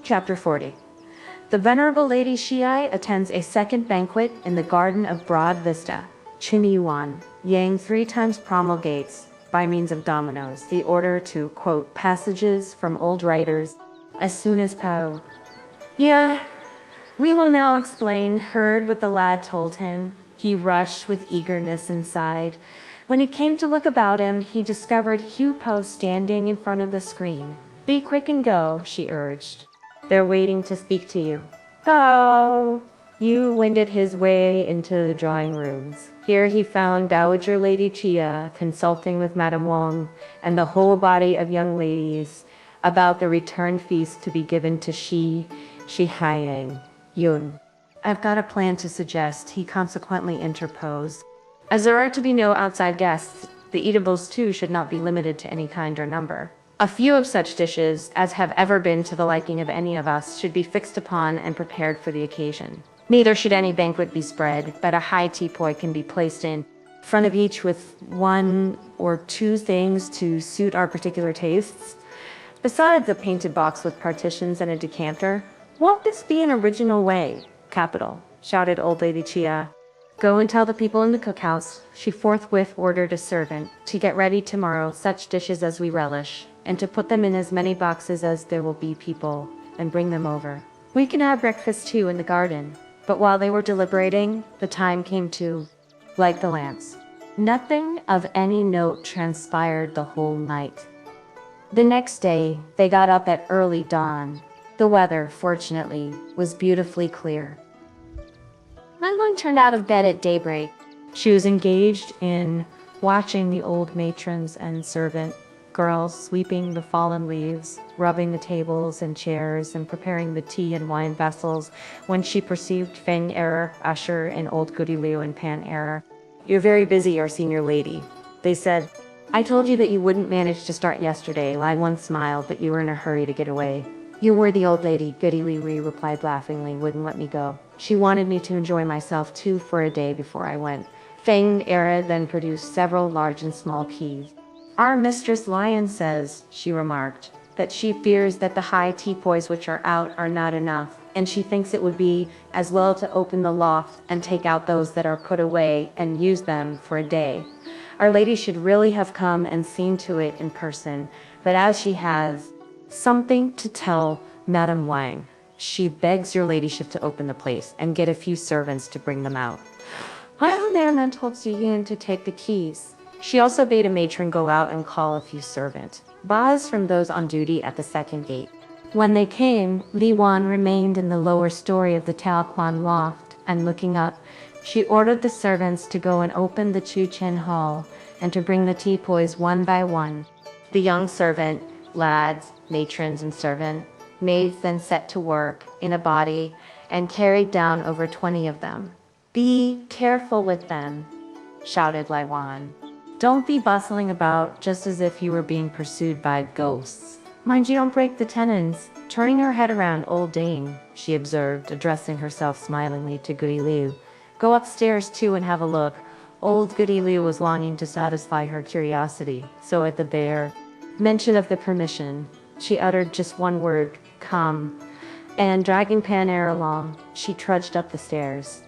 Chapter 40. The Venerable Lady Xiai attends a second banquet in the Garden of Broad Vista. Qin Yuan, Yang 3 times promulgates, by means of dominoes, the order to quote passages from old writers as soon as Pao. Yeah, we will now explain, heard what the lad told him. He rushed with eagerness inside. When he came to look about him, he discovered Hu Po standing in front of the screen. Be quick and go, she urged. They're waiting to speak to you. Oh! Yu wended his way into the drawing rooms. Here he found Dowager Lady Chia consulting with Madame Wang and the whole body of young ladies about the return feast to be given to Shi Haiyang Yun. I've got a plan to suggest, he consequently interposed. As there are to be no outside guests, the eatables too should not be limited to any kind or number. A few of such dishes, as have ever been to the liking of any of us, should be fixed upon and prepared for the occasion. Neither should any banquet be spread, but a high teapot can be placed in front of each with 1 or 2 things to suit our particular tastes. Besides a painted box with partitions and a decanter. Won't this be an original way? Capital, shouted old Lady Chia. Go and tell the people in the cookhouse. She forthwith ordered a servant to get ready tomorrow such dishes as we relish, and to put them in as many boxes as there will be people, and bring them over. We can have breakfast too in the garden. But while they were deliberating, the time came to light the lamps. Nothing of any note transpired the whole night. The next day, they got up at early dawn. The weather, fortunately, was beautifully clear. Lan turned out of bed at daybreak. She was engaged in watching the old matrons and servant girls sweeping the fallen leaves, rubbing the tables and chairs, and preparing the tea and wine vessels when she perceived Feng Error, Usher, and old Goody Liu and Pan Error. You're very busy, our senior lady, they said. I told you that you wouldn't manage to start yesterday. Lai Wan smiled, but you were in a hurry to get away. You were the old lady, Goody Liu replied laughingly, wouldn't let me go. She wanted me to enjoy myself too for a day before I went. Feng Error then produced several large and small keys. Our Mistress Lion says, she remarked, that she fears that the high teapoys which are out are not enough, and she thinks it would be as well to open the loft and take out those that are put away and use them for a day. Our lady should really have come and seen to it in person, but as she has something to tell Madame Wang, she begs your ladyship to open the place and get a few servants to bring them out. I then told Zhu Yin to take the keys. She also bade a matron go out and call a few servants, bars from those on duty at the second gate. When they came, Li Wan remained in the lower story of the Taoquan loft, and looking up, she ordered the servants to go and open the Chu Chen hall, and to bring the teapoys one by one. The young servant, lads, matrons, and servant maids then set to work in a body, and carried down over 20 of them. Be careful with them, shouted Lai Wan. Don't be bustling about just as if you were being pursued by ghosts. Mind you don't break the tenons. Turning her head around, old dame, she observed, addressing herself smilingly to Goody Liu. Go upstairs too and have a look. Old Goody Liu was longing to satisfy her curiosity, so at the bare mention of the permission, she uttered just one word, come, and dragging Pan Air along, she trudged up the stairs.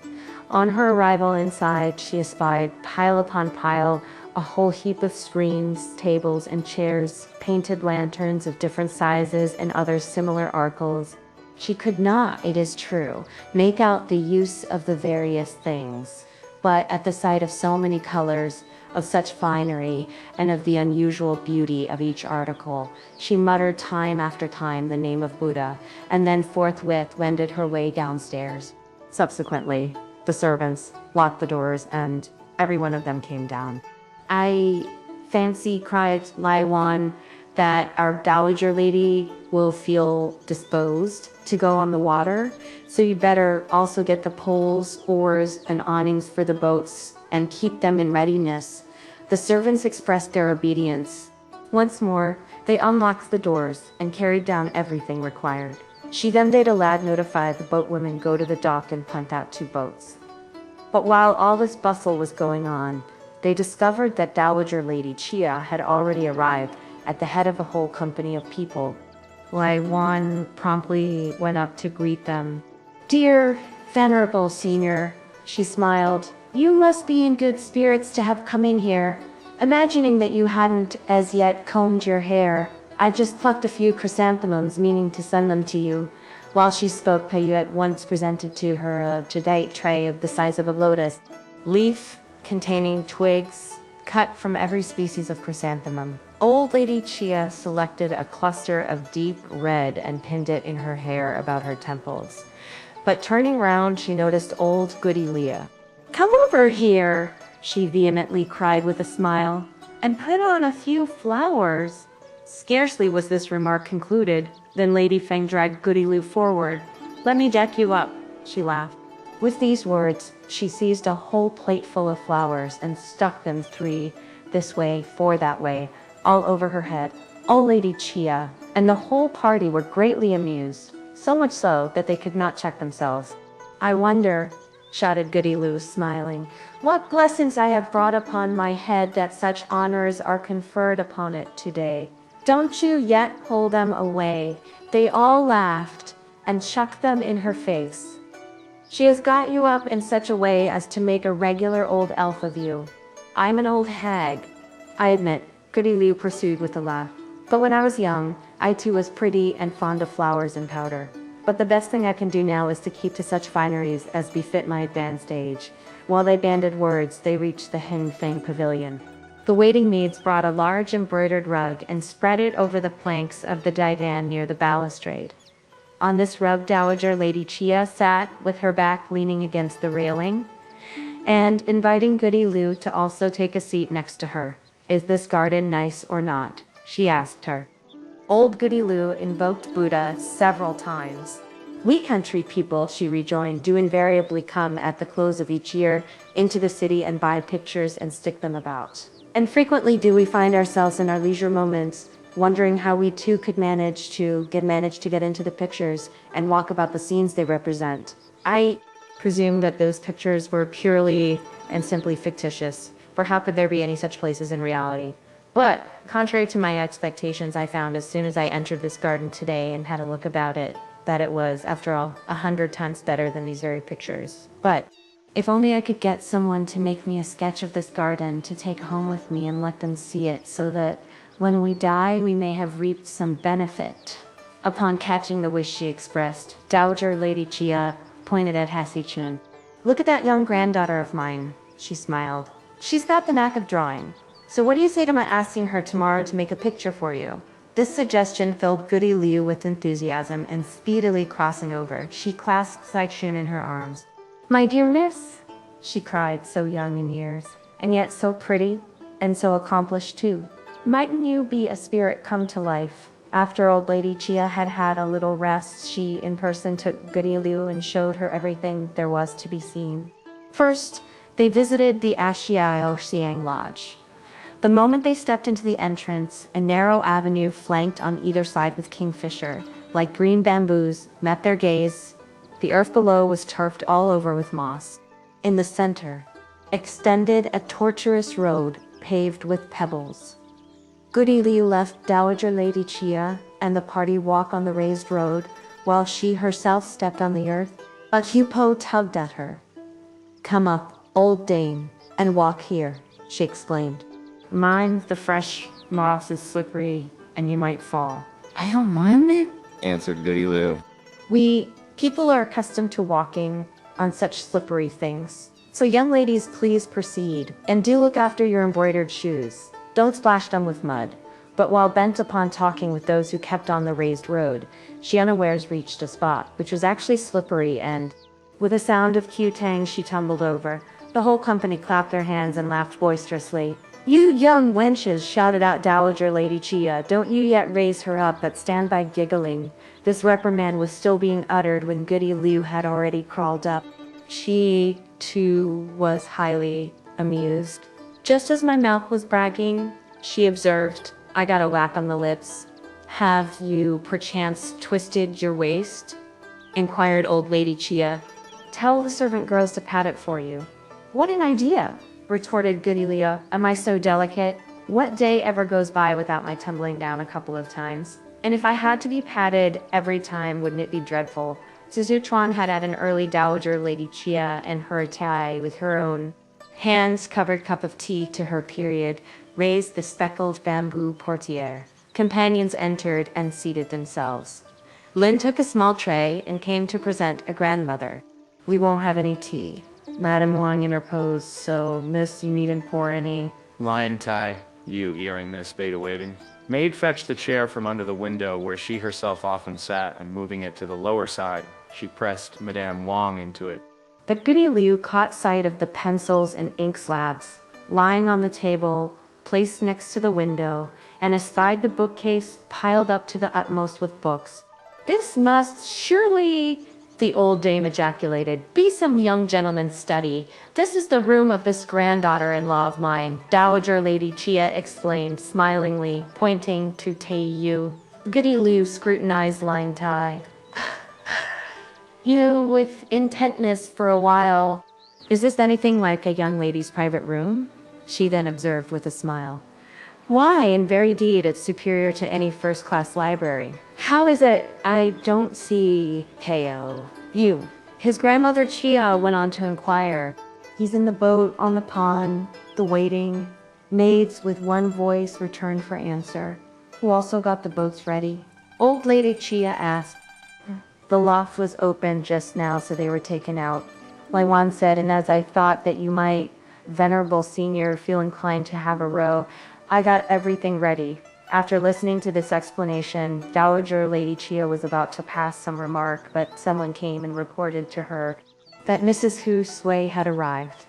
On her arrival inside, she espied, pile upon pile, a whole heap of screens, tables, and chairs, painted lanterns of different sizes, and other similar articles. She could not, it is true, make out the use of the various things, but at the sight of so many colors, of such finery, and of the unusual beauty of each article, she muttered time after time the name of Buddha, and then forthwith wended her way downstairs. Subsequently, the servants locked the doors, and every one of them came down. I fancy, cried Lai Wan, that our dowager lady will feel disposed to go on the water, so you better also get the poles, oars, and awnings for the boats, and keep them in readiness. The servants expressed their obedience. Once more, they unlocked the doors and carried down everything required. She then bade a lad notify the boatwomen go to the dock and punt out 2 boats. But while all this bustle was going on, they discovered that Dowager Lady Chia had already arrived at the head of a whole company of people. Lai Wan promptly went up to greet them. "Dear venerable senior," she smiled, "you must be in good spirits to have come in here. Imagining that you hadn't as yet combed your hair, I just plucked a few chrysanthemums meaning to send them to you." While she spoke, Tai-yü at once presented to her a jadeite tray of the size of a lotus leaf containing twigs cut from every species of chrysanthemum. Old Lady Chia selected a cluster of deep red and pinned it in her hair about her temples. But turning round, she noticed old Goody Leah. "Come over here," she vehemently cried with a smile, "and put on a few flowers." Scarcely was this remark concluded than Lady Feng dragged Goody Liu forward. "Let me deck you up," she laughed. With these words, she seized a whole plate full of flowers and stuck them 3 this way, 4 that way, all over her head. Old Lady Chia and the whole party were greatly amused, so much so that they could not check themselves. "I wonder," shouted Goody Liu, smiling, "what blessings I have brought upon my head that such honors are conferred upon it today. Don't you yet pull them away." They all laughed and chucked them in her face. "She has got you up in such a way as to make a regular old elf of you. I'm an old hag, I admit," Goody Liu pursued with a laugh. "But when I was young, I too was pretty and fond of flowers and powder. But the best thing I can do now is to keep to such fineries as befit my advanced age." While they banded words, they reached the Hen Feng Pavilion. The waiting-maids brought a large embroidered rug and spread it over the planks of the divan near the balustrade. On this rug, Dowager Lady Chia sat with her back leaning against the railing and inviting Goody Liu to also take a seat next to her. "Is this garden nice or not?" she asked her. Old Goody Liu invoked Buddha several times. "We country people," she rejoined, "do invariably come at the close of each year into the city and buy pictures and stick them about. And frequently do we find ourselves in our leisure moments wondering how we too could manage to get into the pictures and walk about the scenes they represent." I presume that those pictures were purely and simply fictitious, for how could there be any such places in reality? But, contrary to my expectations, I found as soon as I entered this garden today and had a look about it, that it was, after all, 100 times better than these very pictures. But if only I could get someone to make me a sketch of this garden to take home with me and let them see it, so that when we die, we may have reaped some benefit. Upon catching the wish she expressed, Dowager Lady Chia pointed at Hasi-chun. "Look at that young granddaughter of mine," she smiled. "She's got the knack of drawing. So what do you say to my asking her tomorrow to make a picture for you?" This suggestion filled Goody Liu with enthusiasm, and speedily crossing over, she clasped Sai-chun in her arms. "My dear miss," she cried, so young in years, and yet so pretty, and so accomplished too. "Mightn't you be a spirit come to life?" After old Lady Chia had had a little rest, she in person took Goody Liu and showed her everything there was to be seen. First, they visited the Ashiao Siang Lodge. The moment they stepped into the entrance, a narrow avenue flanked on either side with kingfisher, like green bamboos, met their gaze. The earth below was turfed all over with moss. In the center extended a tortuous road paved with pebbles. Goody Liu left Dowager Lady Chia and the party walk on the raised road, while she herself stepped on the earth. A hupo tugged at her. "Come up, old dame, and walk here," she exclaimed. "Mind, the fresh moss is slippery, and you might fall." "I don't mind it," answered Goody Liu. "We people are accustomed to walking on such slippery things. So young ladies, please proceed, and do look after your embroidered shoes. Don't splash them with mud." But while bent upon talking with those who kept on the raised road, she unawares reached a spot which was actually slippery, and with a sound of Q-tang she tumbled over. The whole company clapped their hands and laughed boisterously. "You young wenches," shouted out Dowager Lady Chia, "don't you yet raise her up, but stand by giggling." This reprimand was still being uttered when Goody Liu had already crawled up. She, too, was highly amused. "Just as my mouth was bragging," she observed, "I got a whack on the lips." "Have you, perchance, twisted your waist?" inquired old Lady Chia. "Tell the servant girls to pat it for you." "What an idea!" retorted Goody Liu. "Am I so delicate? What day ever goes by without my tumbling down a couple of times?" And if I had to be patted every time, wouldn't it be dreadful? Sichuan had an early dowager Lady Chia and her Tai with her own hands-covered cup of tea to her period, raised the speckled bamboo portiere. Companions entered and seated themselves. Lin took a small tray and came to present a grandmother. "We won't have any tea," Madame Wang interposed, "so, miss, you needn't pour any." Lion Tai-yü, earring Miss Beta waiting. Maid fetched the chair from under the window where she herself often sat, and moving it to the lower side, she pressed Madame Wang into it. The goody Liu caught sight of the pencils and ink slabs lying on the table, placed next to the window, and aside the bookcase piled up to the utmost with books. "This must surely," the old dame ejaculated, "be some young gentleman's study. This is the room of this granddaughter-in-law of mine," Dowager Lady Chia explained smilingly, pointing to Tai-yü. Goody Liu scrutinized Lion Tai with intentness for a while. "Is this anything like a young lady's private room?" she then observed with a smile. "Why, in very deed, it's superior to any first-class library." "How is it I don't see Pao-yü?" His grandmother Chia went on to inquire. "He's in the boat on the pond, the waiting. Maids with one voice returned for answer." "Who also got the boats ready?" Old Lady Chia asked. "The loft was open just now, so they were taken out," Laiwan said, "and as I thought that you might, venerable senior, feel inclined to have a row, I got everything ready." After listening to this explanation, Dowager Lady Chia was about to pass some remark, but someone came and reported to her that Mrs. Hu Sui had arrived.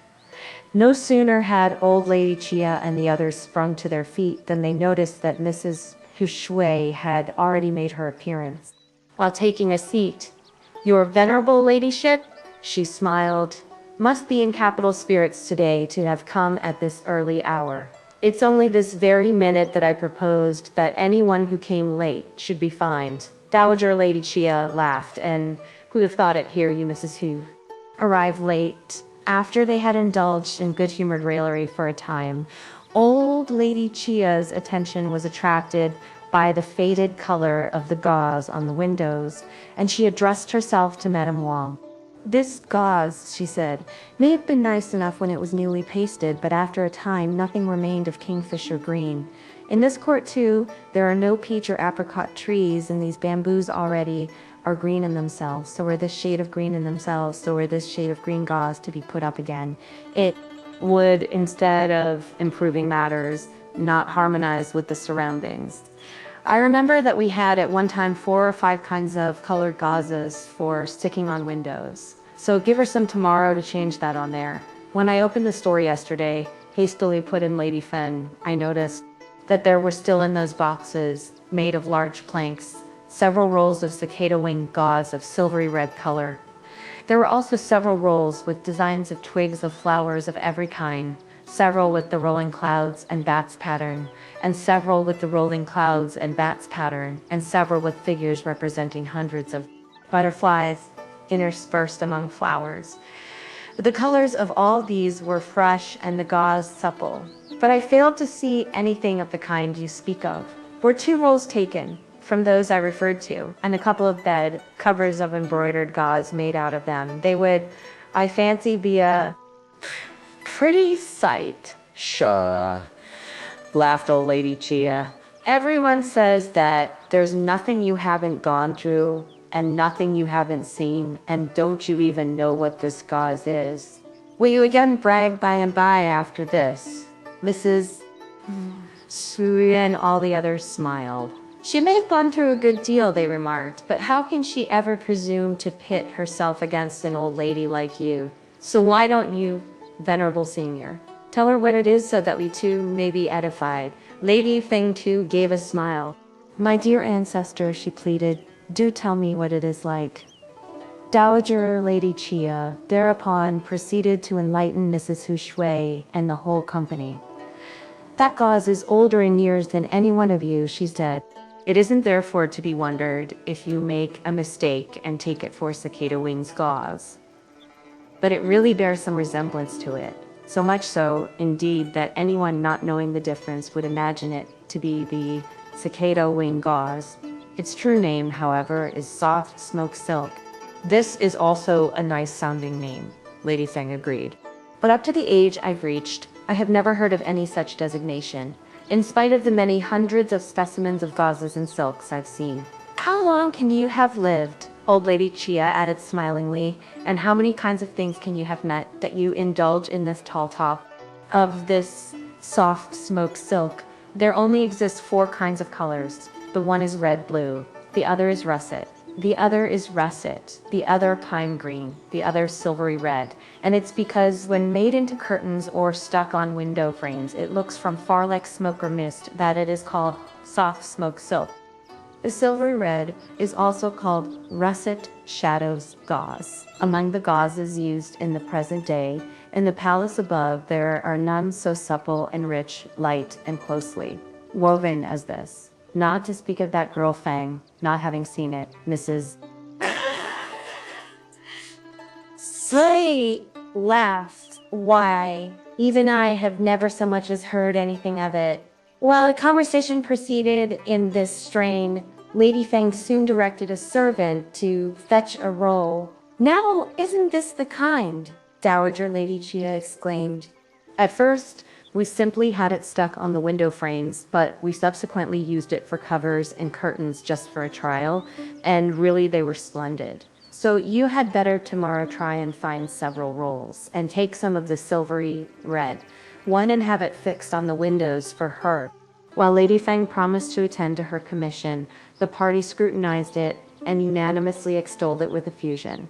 No sooner had old Lady Chia and the others sprung to their feet than they noticed that Mrs. Hu Sui had already made her appearance. While taking a seat, "Your venerable ladyship," she smiled, "must be in capital spirits today to have come at this early hour. It's only this very minute that I proposed that anyone who came late should be fined." Dowager Lady Chia laughed, and "Who'd have thought it, here you Mrs. Hu arrived late." After they had indulged in good-humored raillery for a time, old Lady Chia's attention was attracted by the faded color of the gauze on the windows, and she addressed herself to Madame Wang. "This gauze," she said, "may have been nice enough when it was newly pasted, but after a time nothing remained of kingfisher green. In this court, too, there are no peach or apricot trees, and these bamboos already are green in themselves, so were this shade of green in themselves, so were this shade of green gauze to be put up again, it would, instead of improving matters, not harmonize with the surroundings." I remember that we had at one time 4 or 5 kinds of colored gauzes for sticking on windows. So give her some tomorrow to change that on there. When I opened the store yesterday, hastily put in Lady Fen, I noticed that there were still in those boxes, made of large planks, several rolls of cicada wing gauze of silvery red color. There were also several rolls with designs of twigs of flowers of every kind, several with the rolling clouds and bats pattern, and several with the rolling clouds and bats pattern, and several with figures representing hundreds of butterflies interspersed among flowers. The colors of all these were fresh and the gauze supple, but I failed to see anything of the kind you speak of. Were 2 rolls taken from those I referred to, and a couple of bed covers of embroidered gauze made out of them, they would, I fancy, be a pretty sight. "Sure," laughed old Lady Chia. "Everyone says that there's nothing you haven't gone through and nothing you haven't seen, and don't you even know what this gauze is? Will you again brag by and by after this?" Mrs. Sui and all the others smiled. "She may have gone through a good deal," they remarked, "but how can she ever presume to pit herself against an old lady like you? So why don't you, venerable senior, tell her what it is so that we too may be edified?" Lady Feng too gave a smile. "My dear ancestor," she pleaded, "do tell me what it is like." Dowager Lady Chia thereupon proceeded to enlighten Mrs. Hu Shui and the whole company. "That gauze is older in years than any one of you," she said. "It isn't therefore to be wondered if you make a mistake and take it for cicada wings gauze. But it really bears some resemblance to it, so much so, indeed, that anyone not knowing the difference would imagine it to be the cicada wing gauze. Its true name, however, is soft smoke silk. This is also a nice sounding name, Lady Feng agreed. But up to the age I've reached, I have never heard of any such designation, in spite of the many hundreds of specimens of gauzes and silks I've seen. How long can you have lived? Old Lady Chia added smilingly, and how many kinds of things can you have met that you indulge in this tall top of this soft smoke silk? There only exist 4 kinds of colors. The one is red-blue, the other is russet, the other is russet, the other pine green, the other silvery red, and it's because when made into curtains or stuck on window frames, it looks from far like smoke or mist that it is called soft smoke silk. The silvery red is also called russet shadows gauze. Among the gauzes used in the present day, in the palace above, there are none so supple and rich, light and closely woven as this. Not to speak of that girl Fang, not having seen it, Mrs. Slay laughed. Why, even I have never so much as heard anything of it. While the conversation proceeded in this strain, Lady Feng soon directed a servant to fetch a roll. Now, isn't this the kind? Dowager Lady Chia exclaimed. At first, we simply had it stuck on the window frames, but we subsequently used it for covers and curtains just for a trial, and really they were splendid. So you had better tomorrow try and find several rolls, and take some of the silvery red one and have it fixed on the windows for her. While Lady Feng promised to attend to her commission, the party scrutinized it and unanimously extolled it with effusion.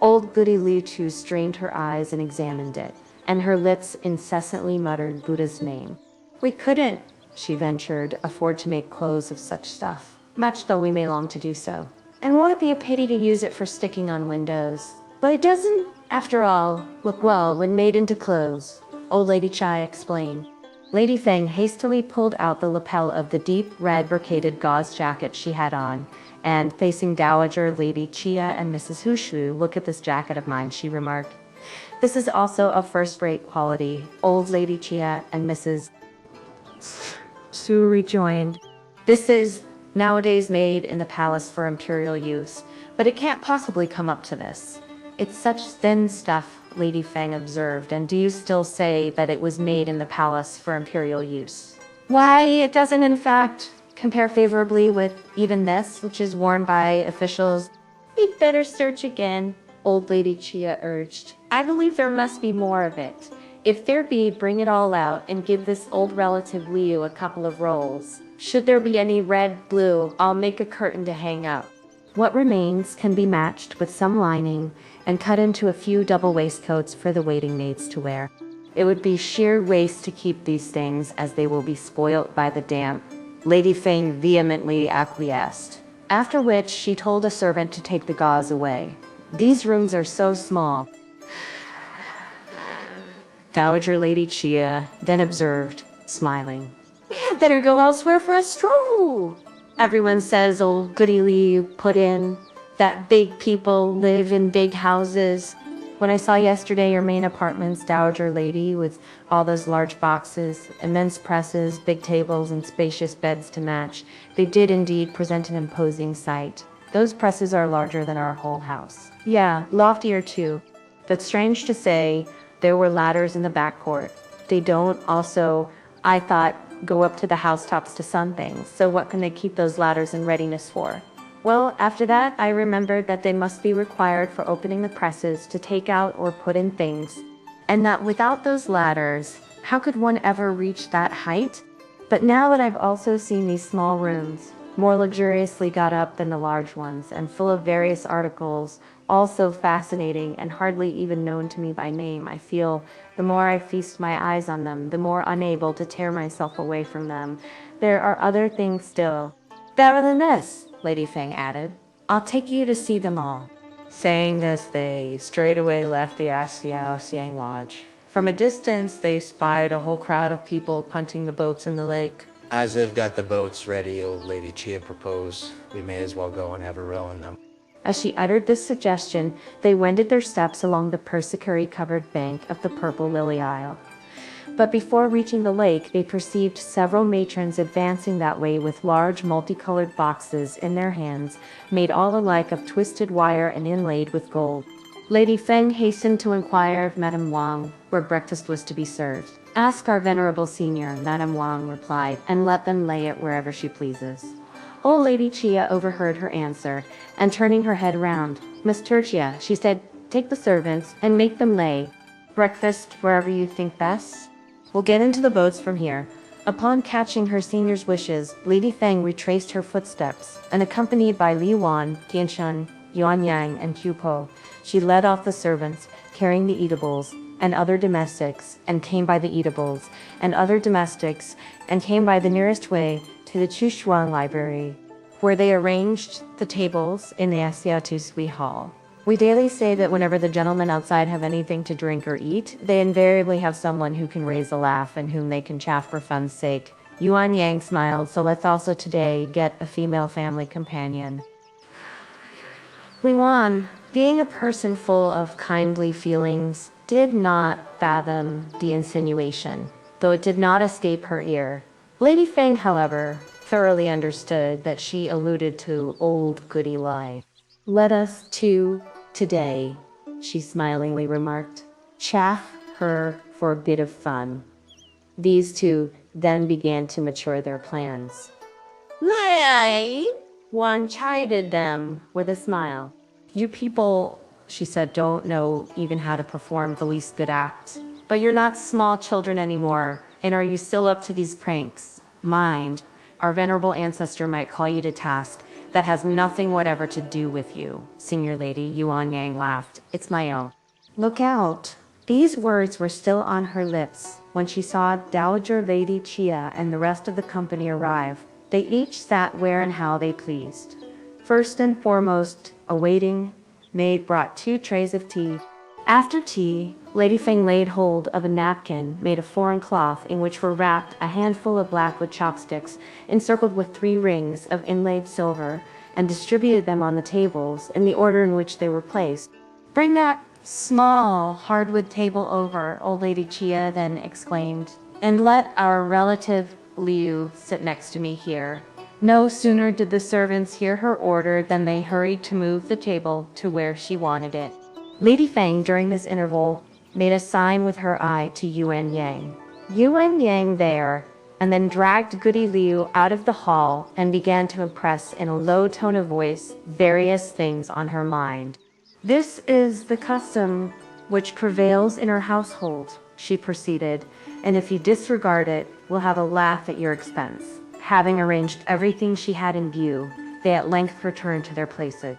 Old Goody Liu Chu strained her eyes and examined it, and her lips incessantly muttered Buddha's name. We couldn't, she ventured, afford to make clothes of such stuff, much though we may long to do so. And won't it be a pity to use it for sticking on windows? But it doesn't, after all, look well when made into clothes, Old Lady Chai explained. Lady Feng hastily pulled out the lapel of the deep red brocaded gauze jacket she had on, and facing Dowager Lady Chia and Mrs. Hushu, look at this jacket of mine, she remarked. This is also of first-rate quality, Old Lady Chia and Mrs. Su rejoined. This is nowadays made in the palace for imperial use, but it can't possibly come up to this. It's such thin stuff, Lady Feng observed, and do you still say that it was made in the palace for imperial use? Why, it doesn't in fact compare favorably with even this, which is worn by officials. We'd better search again, Old Lady Chia urged. I believe there must be more of it. If there be, bring it all out and give this old relative Liu a couple of rolls. Should there be any red, blue, I'll make a curtain to hang up. What remains can be matched with some lining and cut into a few double waistcoats for the waiting maids to wear. It would be sheer waste to keep these things, as they will be spoilt by the damp. Lady Feng vehemently acquiesced, after which she told a servant to take the gauze away. These rooms are so small. Dowager Lady Chia then observed, smiling. We had better go elsewhere for a stroll. Everyone says old Goody Liu put in that big people live in big houses. When I saw yesterday your main apartments, Dowager Lady, with all those large boxes, immense presses, big tables, and spacious beds to match, they did indeed present an imposing sight. Those presses are larger than our whole house. Yeah, loftier too. But strange to say, there were ladders in the back court. They don't also, I thought, go up to the housetops to sun things, so what can they keep those ladders in readiness for? Well, after that, I remembered that they must be required for opening the presses to take out or put in things, and that without those ladders, how could one ever reach that height? But now that I've also seen these small rooms, more luxuriously got up than the large ones, and full of various articles, all so fascinating and hardly even known to me by name, I feel, the more I feast my eyes on them, the more unable to tear myself away from them. There are other things still. Better than this, Lady Feng added. I'll take you to see them all. Saying this, they straightway left the Xiang Lodge. From a distance, they spied a whole crowd of people punting the boats in the lake. As they've got the boats ready, Old Lady Chia proposed, we may as well go and have a row in them. As she uttered this suggestion, they wended their steps along the persicary-covered bank of the Purple Lily Isle. But before reaching the lake, they perceived several matrons advancing that way with large multicolored boxes in their hands, made all alike of twisted wire and inlaid with gold. Lady Feng hastened to inquire of Madame Wang where breakfast was to be served. "Ask our venerable senior," Madame Wang replied, "and let them lay it wherever she pleases." Old Lady Chia overheard her answer, and turning her head round, "Miss Tertia," she said, "take the servants and make them lay breakfast wherever you think best. We'll get into the boats from here." Upon catching her senior's wishes, Lady Feng retraced her footsteps, and accompanied by Li Wan, Tianshun, Yuan Yang, and Qiu Po, she led off the servants, carrying the eatables, and other domestics, and came by the eatables, and other domestics, and came by the nearest way to the Chushuang Library, where they arranged the tables in the Asiatu Sui Hall. We daily say that whenever the gentlemen outside have anything to drink or eat, they invariably have someone who can raise a laugh and whom they can chaff for fun's sake. Yuan Yang smiled, so let's also today get a female family companion. Li Wan, being a person full of kindly feelings, did not fathom the insinuation, though it did not escape her ear. Lady Feng, however, thoroughly understood that she alluded to old Goody Lai. "Let us, too, today," she smilingly remarked, "chaff her for a bit of fun." These two then began to mature their plans. "Lai!" One chided them with a smile. "You people," she said, "don't know even how to perform the least good act. But you're not small children anymore, and are you still up to these pranks? Mind, our venerable ancestor might call you to task. That has nothing whatever to do with you." Senior Lady Yuan Yang laughed. "It's my own." "Look out." These words were still on her lips when she saw Dowager Lady Chia and the rest of the company arrive. They each sat where and how they pleased. First and foremost, a waiting maid brought 2 trays of tea. After tea, Lady Feng laid hold of a napkin made of foreign cloth in which were wrapped a handful of blackwood chopsticks encircled with 3 rings of inlaid silver, and distributed them on the tables in the order in which they were placed. "Bring that small hardwood table over," old Lady Chia then exclaimed, "and let our relative Liu sit next to me here." No sooner did the servants hear her order than they hurried to move the table to where she wanted it. Lady Feng, during this interval, made a sign with her eye to Yuan Yang. Yuan Yang there, and then dragged Goody Liu out of the hall and began to impress in a low tone of voice various things on her mind. "This is the custom which prevails in our household," she proceeded, "and if you disregard it, we'll have a laugh at your expense." Having arranged everything she had in view, they at length returned to their places.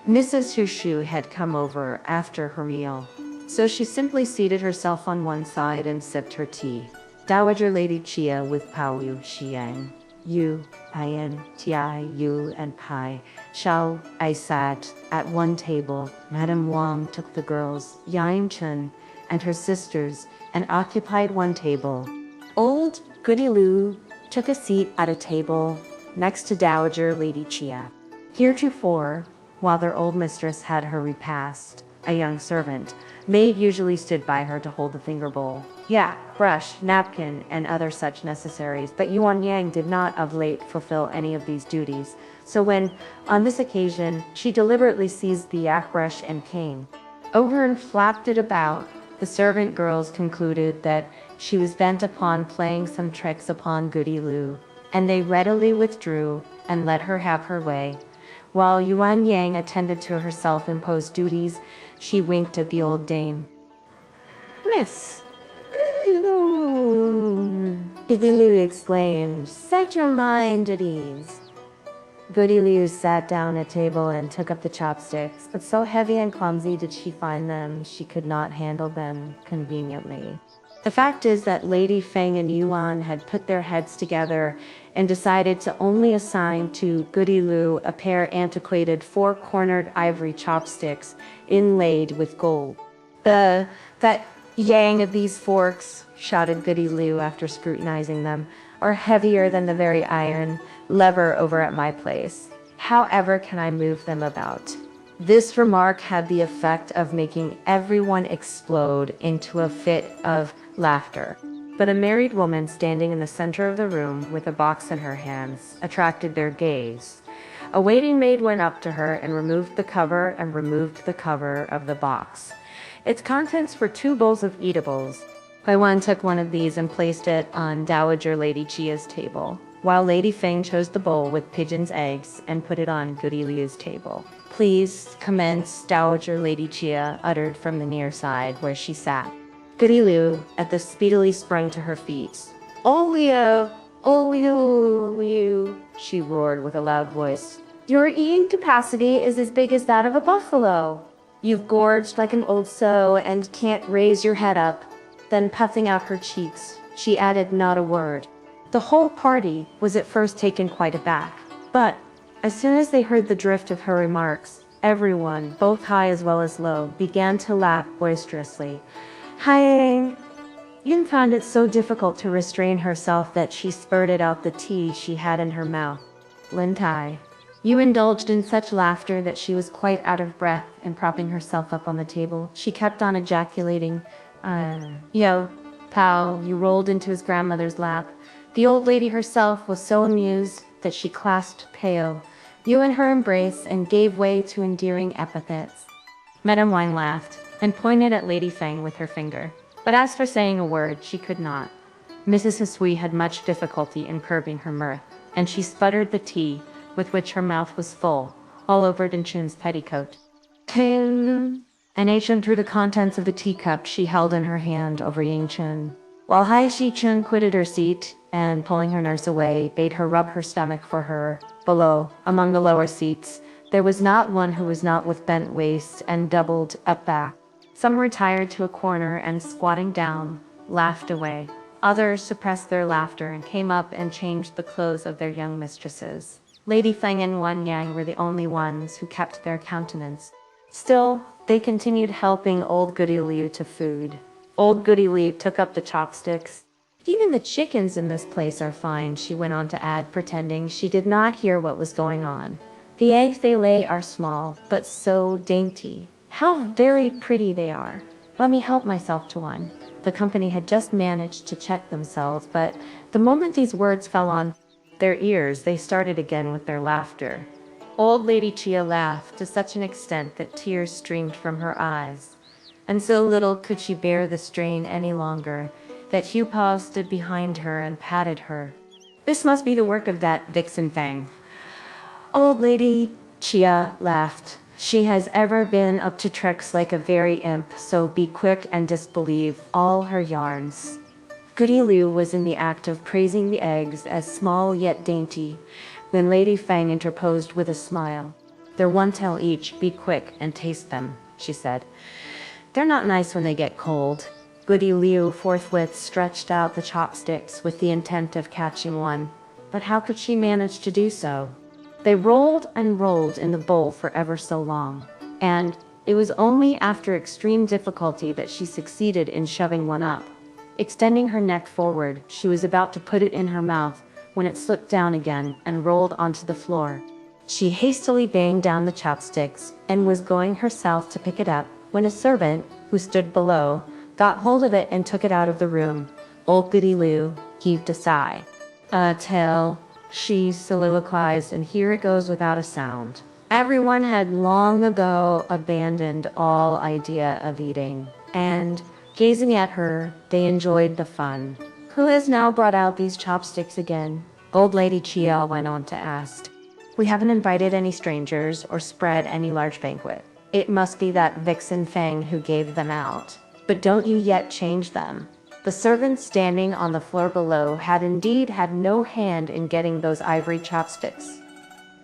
Mrs. Shushu had come over after her meal, so she simply seated herself on one side and sipped her tea. Dowager Lady Chia with Pao-yü, Xiang, Yu, Payan, Tai-yü, and Pai, Shao, I sat at one table. Madame Wang took the girls, Yang Chen, and her sisters, and occupied one table. Old Goody Liu took a seat at a table next to Dowager Lady Chia. Heretofore, while their old mistress had her repast, a young servant, maid usually stood by her to hold the finger bowl, yak, brush, napkin, and other such necessaries, but Yuan Yang did not of late fulfill any of these duties, so when, on this occasion, she deliberately seized the yak brush and cane over and flapped it about, the servant girls concluded that she was bent upon playing some tricks upon Goody Liu, and they readily withdrew and let her have her way. While Yuan Yang attended to her self-imposed duties, she winked at the old dame. "Miss," Goody Liu exclaimed, "set your mind at ease." Goody Liu sat down at table and took up the chopsticks, but so heavy and clumsy did she find them, she could not handle them conveniently. The fact is that Lady Feng and Yuan had put their heads together and decided to only assign to Goody Liu a pair antiquated 4-cornered ivory chopsticks inlaid with gold. That yang of these forks," shouted Goody Liu after scrutinizing them, "are heavier than the very iron lever over at my place. However can I move them about?" This remark had the effect of making everyone explode into a fit of laughter. But a married woman standing in the center of the room with a box in her hands attracted their gaze. A waiting maid went up to her and removed the cover of the box. Its contents were 2 bowls of eatables. Bai Wan took one of these and placed it on Dowager Lady Chia's table, while Lady Feng chose the bowl with pigeon's eggs and put it on Goody Liu's table. Please commence, Dowager Lady Chia uttered from the near side where she sat. Goody Liu at this speedily sprung to her feet. "Oh Liu! Oh Liu!" she roared with a loud voice. "Your eating capacity is as big as that of a buffalo. You've gorged like an old sow and can't raise your head up." Then puffing out her cheeks, she added not a word. The whole party was at first taken quite aback, but as soon as they heard the drift of her remarks, everyone, both high as well as low, began to laugh boisterously. Hai Yun found it so difficult to restrain herself that she spurted out the tea she had in her mouth. Lin Tai. Yu indulged in such laughter that she was quite out of breath, and propping herself up on the table, she kept on ejaculating, Yo, Pao, you rolled into his grandmother's lap. The old lady herself was so amused that she clasped Pao-yü in her embrace and gave way to endearing epithets. Madame Wang laughed and pointed at Lady Feng with her finger, but as for saying a word, she could not. Mrs. Hisui had much difficulty in curbing her mirth, and she sputtered the tea, with which her mouth was full, all over Dinchun's petticoat. And Chun threw the contents of the teacup she held in her hand over Ying-chun, while Hai Shi-chun quitted her seat and, pulling her nurse away, bade her rub her stomach for her. Below, among the lower seats, there was not one who was not with bent waist and doubled up back. Some retired to a corner and, squatting down, laughed away. Others suppressed their laughter and came up and changed the clothes of their young mistresses. Lady Feng and Wan Yang were the only ones who kept their countenance. Still, they continued helping old Goody Liu to food. Old Goody Liu took up the chopsticks. "Even the chickens in this place are fine," she went on to add, pretending she did not hear what was going on. "The eggs they lay are small, but so dainty. How very pretty they are. Let me help myself to one." The company had just managed to check themselves, but the moment these words fell on their ears, they started again with their laughter. Old Lady Chia laughed to such an extent that tears streamed from her eyes, and so little could she bear the strain any longer that Hugh Pao stood behind her and patted her. "This must be the work of that vixen Fang." Old Lady Chia laughed. "She has ever been up to tricks like a very imp, so be quick and disbelieve all her yarns." Goody Liu was in the act of praising the eggs as small yet dainty, when Lady Feng interposed with a smile. "They're 1 tael each, be quick and taste them," she said. "They're not nice when they get cold." Goody Liu forthwith stretched out the chopsticks with the intent of catching one, but how could she manage to do so? They rolled and rolled in the bowl for ever so long, and it was only after extreme difficulty that she succeeded in shoving one up. Extending her neck forward, she was about to put it in her mouth when it slipped down again and rolled onto the floor. She hastily banged down the chopsticks and was going herself to pick it up when a servant, who stood below, got hold of it and took it out of the room. Old Goody Liu heaved a sigh. "A tail," she soliloquized, "and here it goes without a sound." Everyone had long ago abandoned all idea of eating, and, gazing at her, they enjoyed the fun. "Who has now brought out these chopsticks again?" Old Lady Chia went on to ask. "We haven't invited any strangers or spread any large banquet. It must be that vixen Feng who gave them out. But don't you yet change them." The servants standing on the floor below had indeed had no hand in getting those ivory chopsticks.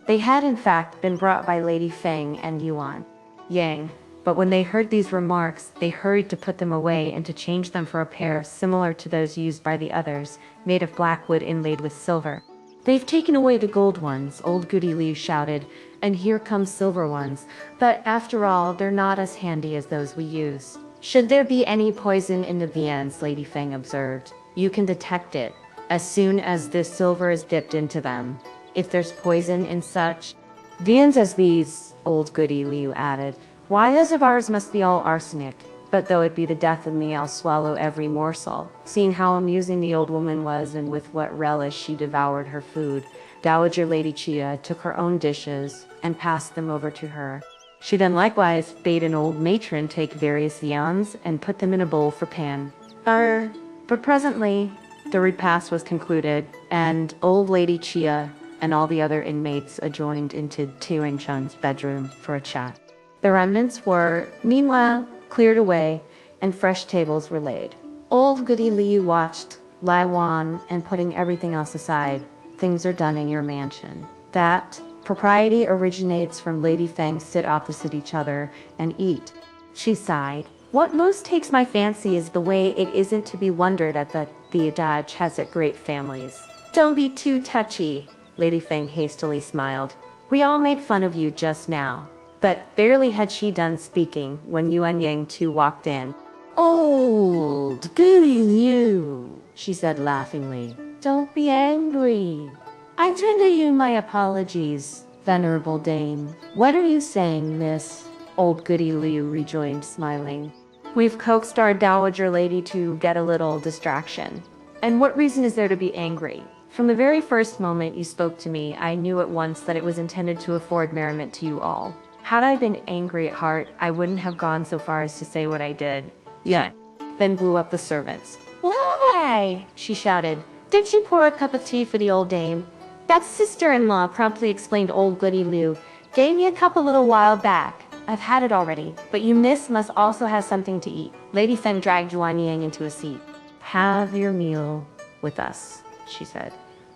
They had in fact been brought by Lady Feng and Yuan Yang, but when they heard these remarks, they hurried to put them away and to change them for a pair similar to those used by the others, made of black wood inlaid with silver. "They've taken away the gold ones," old Goody Liu shouted, "and here come silver ones, but after all, they're not as handy as those we use." "Should there be any poison in the viands," Lady Feng observed, "you can detect it as soon as this silver is dipped into them. If there's poison in such viands as these," old Goody Liu added, "why as of ours must be all arsenic? but though it be the death of me, I'll swallow every morsel." Seeing how amusing the old woman was and with what relish she devoured her food, Dowager Lady Chia took her own dishes and passed them over to her. She then likewise bade an old matron take various viands and put them in a bowl for Pan. But presently, the repast was concluded, and old Lady Chia and all the other inmates adjourned into Tian Chun's bedroom for a chat. The remnants were, meanwhile, cleared away, and fresh tables were laid. Old Goody Liu watched Lai Wan, and putting everything else aside, "Things are done in your mansion. That propriety originates from Lady Feng sit opposite each other and eat." She sighed. "What most takes my fancy is the way it isn't to be wondered at that the adage has at great families." "Don't be too touchy," Lady Feng hastily smiled. "We all made fun of you just now." But barely had she done speaking when Yuan Yang too walked in. "Old Goody Liu," she said laughingly. "Don't be angry. I tender you my apologies, venerable dame." "What are you saying, miss?" Old Goody Liu rejoined, smiling. "We've coaxed our dowager lady to get a little distraction. And what reason is there to be angry? From the very first moment you spoke to me, I knew at once that it was intended to afford merriment to you all. Had I been angry at heart, I wouldn't have gone so far as to say what I did." "Yeah." Then blew up the servants. "Why?" she shouted. "Did she pour a cup of tea for the old dame?" "That's sister-in-law," promptly explained old Goody Liu. "Gave me a cup a little while back. I've had it already, but you miss must also have something to eat." Lady Feng dragged Yuan Yang into a seat. "Have your meal with us," she said.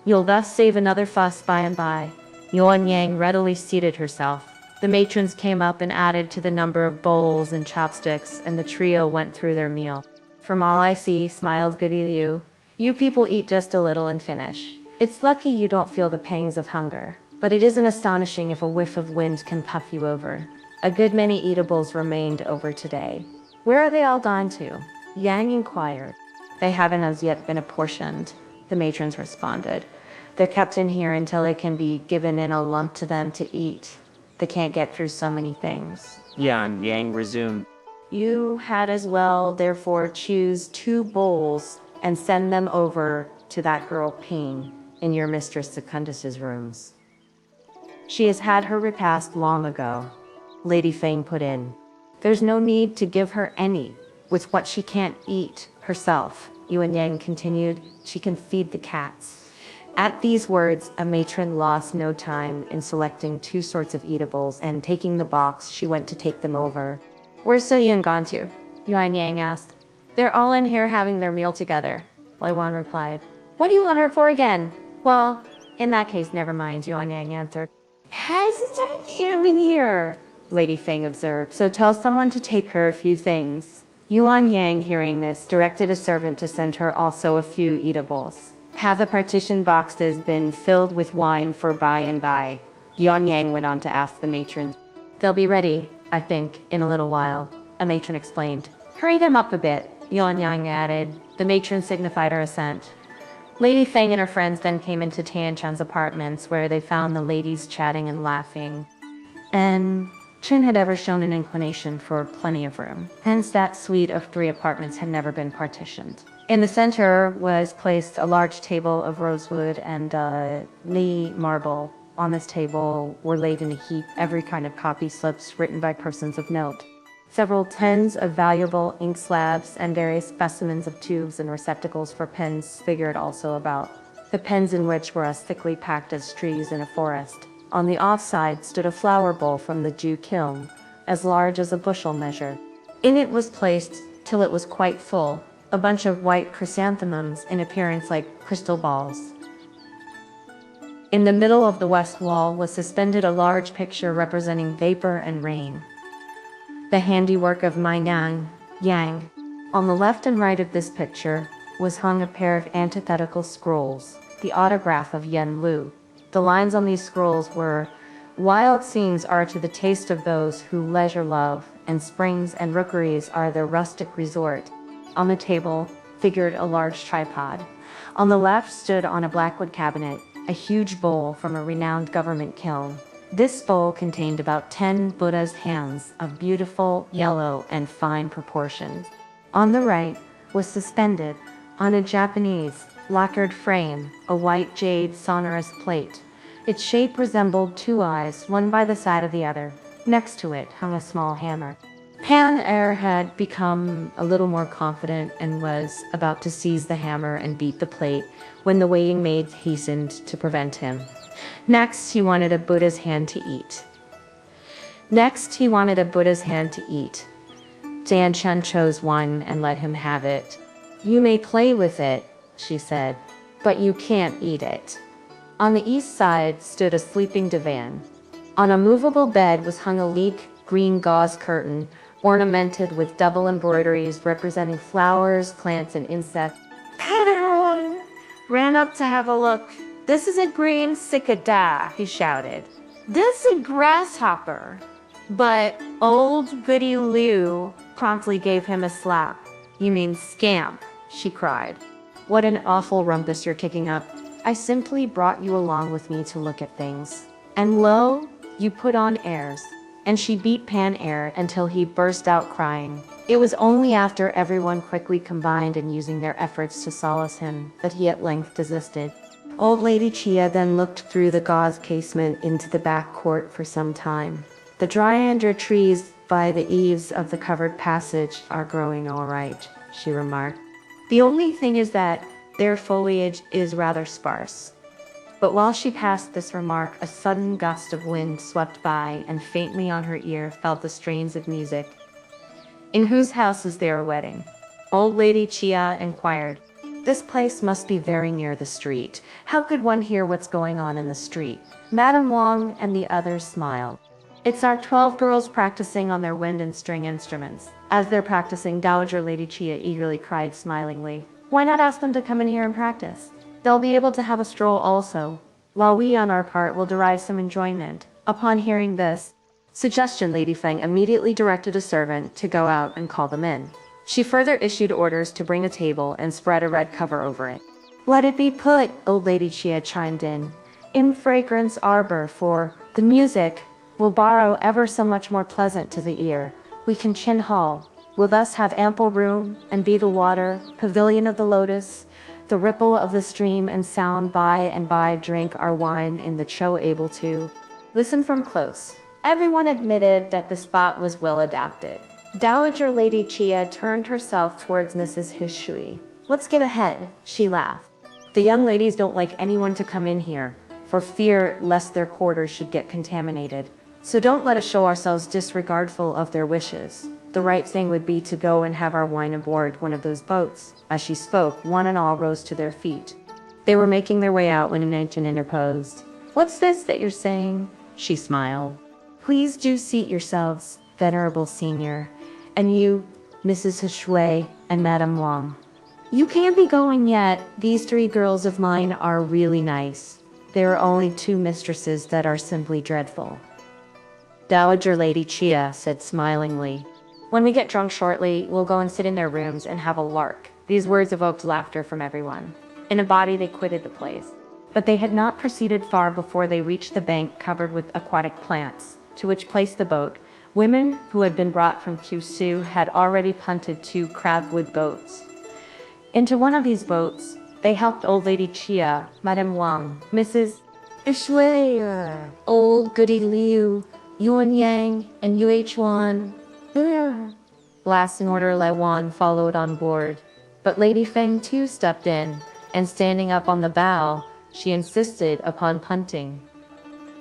"You'll thus save another fuss by and by." Yuan Yang readily seated herself. The matrons came up and added to the number of bowls and chopsticks, and the trio went through their meal. "From all I see," smiled Goody Liu, "you people eat just a little and finish. It's lucky you don't feel the pangs of hunger, but it isn't astonishing if a whiff of wind can puff you over." A good many eatables remained over today. "Where are they all gone to?" Yang inquired. "They haven't as yet been apportioned," the matrons responded. "They're kept in here until it can be given in a lump to them to eat. They can't get through so many things." Yan Yang resumed. "You had as well, therefore, choose 2 bowls and send them over to that girl Ping in your mistress Secundus's rooms. She has had her repast long ago," Lady Feng put in. "There's no need to give her any, with what she can't eat herself," Yuan Yang continued. "She can feed the cats." At these words, a matron lost no time in selecting 2 sorts of eatables, and taking the box, she went to take them over. "Where's So-yun gone to?" Yuan Yang asked. "They're all in here having their meal together," Lai Wan replied. "What do you want her for again?" "Well, in that case, never mind," Yuan Yang answered. "Hasn't been here," Lady Feng observed, "so tell someone to take her a few things." Yuan Yang, hearing this, directed a servant to send her also a few eatables. "Have the partition boxes been filled with wine for by and by?" Yuan Yang went on to ask the matrons. "They'll be ready, I think, in a little while," a matron explained. "Hurry them up a bit," Yuan Yang added. The matron signified her assent. Lady Feng and her friends then came into Tian Chan's apartments, where they found the ladies chatting and laughing. And Chen had ever shown an inclination for plenty of room. Hence that suite of 3 apartments had never been partitioned. In the center was placed a large table of rosewood and Li marble. On this table were laid in a heap every kind of copy slips written by persons of note. Several tins of valuable ink slabs and various specimens of tubes and receptacles for pens figured also about, the pens in which were as thickly packed as trees in a forest. On the off side stood a flower bowl from the Jew kiln, as large as a bushel measure. In it was placed, till it was quite full, a bunch of white chrysanthemums in appearance like crystal balls. In the middle of the west wall was suspended a large picture representing vapor and rain, the handiwork of Yang. On the left and right of this picture was hung a pair of antithetical scrolls, the autograph of Yen Lu. The lines on these scrolls were, "Wild scenes are to the taste of those who leisure love, and springs and rookeries are their rustic resort." On the table figured a large tripod. On the left stood on a blackwood cabinet a huge bowl from a renowned government kiln. This bowl contained about 10 Buddha's hands of beautiful, yellow, and fine proportions. On the right was suspended, on a Japanese, lacquered frame, a white jade sonorous plate. Its shape resembled two eyes, one by the side of the other. Next to it hung a small hammer. Pan-er had become a little more confident and was about to seize the hammer and beat the plate when the waiting maids hastened to prevent him. Next, he wanted a Buddha's hand to eat. Dan Chun chose one and let him have it. "You may play with it," she said, "but you can't eat it." On the east side stood a sleeping divan. On a movable bed was hung a leek green gauze curtain, ornamented with double embroideries representing flowers, plants, and insects. Pan ran up to have a look. "This is a green cicada," he shouted. "This is a grasshopper." But old Goody Liu promptly gave him a slap. "You mean scamp," she cried. "What an awful rumpus you're kicking up. I simply brought you along with me to look at things. And lo, you put on airs." And she beat Pan-er until he burst out crying. It was only after everyone quickly combined in using their efforts to solace him that he at length desisted. Old Lady Chia then looked through the gauze casement into the back court for some time. "The dryandra trees by the eaves of the covered passage are growing all right," she remarked. "The only thing is that their foliage is rather sparse." But while she passed this remark, a sudden gust of wind swept by, and faintly on her ear fell the strains of music. "In whose house is there a wedding?" Old Lady Chia inquired. "This place must be very near the street. How could one hear what's going on in the street?" Madame Wang and the others smiled. "It's our 12 girls practicing on their wind and string instruments." As they're practicing, Dowager Lady Chia eagerly cried smilingly, "Why not ask them to come in here and practice? They'll be able to have a stroll also, while we on our part will derive some enjoyment." Upon hearing this suggestion, Lady Feng immediately directed a servant to go out and call them in. She further issued orders to bring a table and spread a red cover over it. "Let it be put," Old Lady Chia chimed in fragrance arbor, for the music will borrow ever so much more pleasant to the ear. We can chin hall, will thus have ample room, and be the water, pavilion of the lotus, the ripple of the stream, and sound by and by drink our wine in the cho able to listen from close." Everyone admitted that the spot was well adapted. Dowager Lady Chia turned herself towards Mrs. Hishui. "Let's get ahead," she laughed. "The young ladies don't like anyone to come in here, for fear lest their quarters should get contaminated. So don't let us show ourselves disregardful of their wishes. The right thing would be to go and have our wine aboard one of those boats." As she spoke, one and all rose to their feet. They were making their way out when an ancient interposed. "What's this that you're saying?" She smiled. "Please do seat yourselves, venerable senior, and you, Mrs. Hishui and Madame Wang. You can't be going yet. These 3 girls of mine are really nice. There are only 2 mistresses that are simply dreadful." Dowager Lady Chia said smilingly, "When we get drunk shortly, we'll go and sit in their rooms and have a lark." These words evoked laughter from everyone. In a body they quitted the place. But they had not proceeded far before they reached the bank covered with aquatic plants, to which place the boat. Women who had been brought from Kyushu had already punted 2 crabwood boats. Into one of these boats, they helped Old Lady Chia, Madame Wang, Mrs. Hishui, Old Goody Liu, Yuan Yang, and Yue Chuan. Last in order, Lai Wan followed on board. But Lady Feng too stepped in, and standing up on the bow, she insisted upon punting.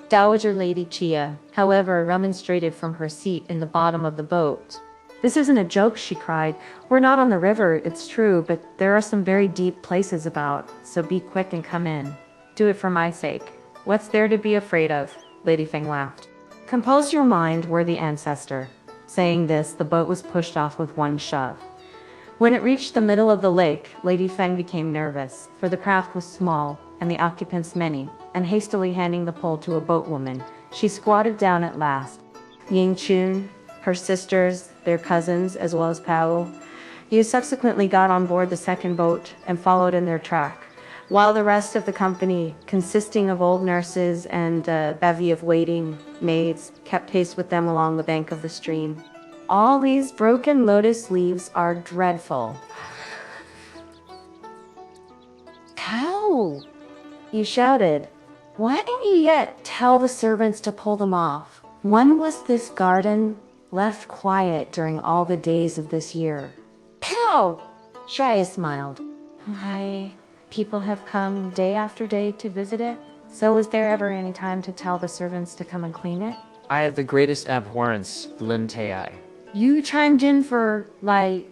Dowager Lady Chia, however, remonstrated from her seat in the bottom of the boat. "This isn't a joke," she cried. "We're not on the river, it's true, but there are some very deep places about, so be quick and come in. Do it for my sake. What's there to be afraid of?" Lady Feng laughed. "Compose your mind, worthy ancestor." Saying this, the boat was pushed off with one shove. When it reached the middle of the lake, Lady Feng became nervous, for the craft was small and the occupants many, and hastily handing the pole to a boatwoman, she squatted down at last. Ying Chun, her sisters, their cousins, as well as Pao-yü subsequently got on board the second boat and followed in their track. while the rest of the company, consisting of old nurses and a bevy of waiting maids, kept pace with them along the bank of the stream. All these broken lotus leaves are dreadful. How? You shouted. Why don't you yet tell the servants to pull them off? When was this garden left quiet during all the days of this year? Pow! Shia smiled. Why, people have come day after day to visit it. So was there ever any time to tell the servants to come and clean it? I have the greatest abhorrence, Lin Tai-yü. You chimed in for,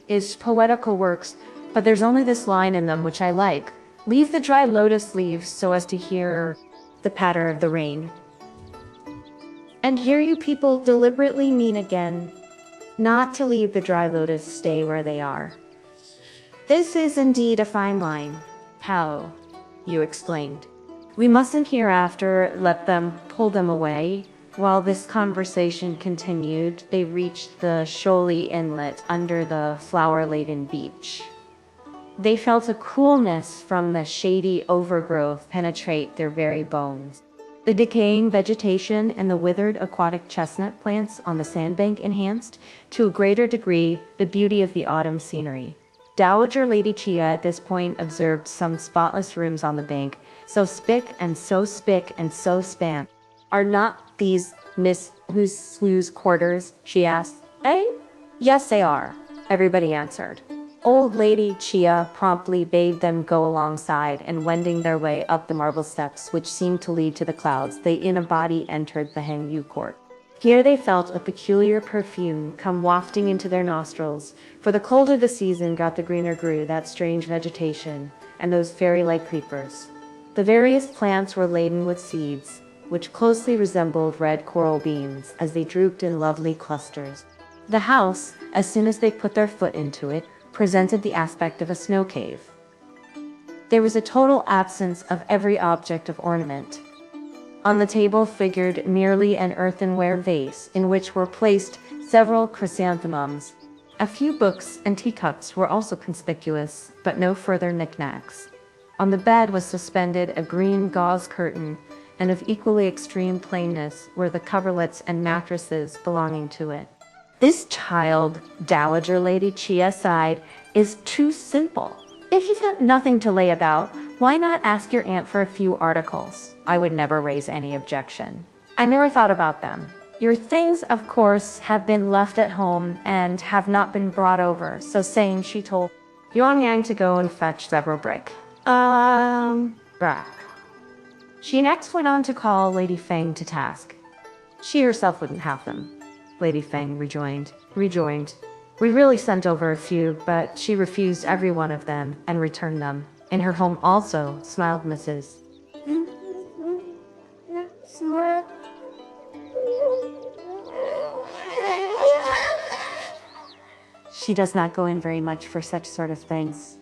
is poetical works, but there's only this line in them which I like. Leave the dry lotus leaves so as to hear the patter of the rain. And here you people deliberately mean again not to leave the dry lotus stay where they are. This is indeed a fine line. Pao-yü explained. We mustn't hereafter let them pull them away. While this conversation continued, they reached the shoaly inlet under the flower-laden beach. They felt a coolness from the shady overgrowth penetrate their very bones. The decaying vegetation and the withered aquatic chestnut plants on the sandbank enhanced, to a greater degree, the beauty of the autumn scenery. Dowager Lady Chia at this point observed some spotless rooms on the bank, so spick and so span. Are not these Miss Who's quarters? She asked. Eh? Yes, they are, everybody answered. Old Lady Chia promptly bade them go alongside, and wending their way up the marble steps which seemed to lead to the clouds, they in a body entered the Tai-yü court. Here they felt a peculiar perfume come wafting into their nostrils, for the colder the season got, the greener grew that strange vegetation and those fairy-like creepers. The various plants were laden with seeds, which closely resembled red coral beans as they drooped in lovely clusters. The house, as soon as they put their foot into it, presented the aspect of a snow cave. There was a total absence of every object of ornament. On the table figured merely an earthenware vase in which were placed several chrysanthemums. A few books and teacups were also conspicuous, but no further knickknacks. On the bed was suspended a green gauze curtain, and of equally extreme plainness were the coverlets and mattresses belonging to it. This child, Dowager Lady Chia sighed, is too simple. If you've got nothing to lay about, why not ask your aunt for a few articles? I would never raise any objection. I never thought about them. Your things, of course, have been left at home and have not been brought over, so saying, she told Yuan Yang to go and fetch several brick. Back. She next went on to call Lady Feng to task. She herself wouldn't have them. Lady Feng rejoined. We really sent over a few, but she refused every one of them and returned them. In her home also, smiled Mrs. She does not go in very much for such sort of things.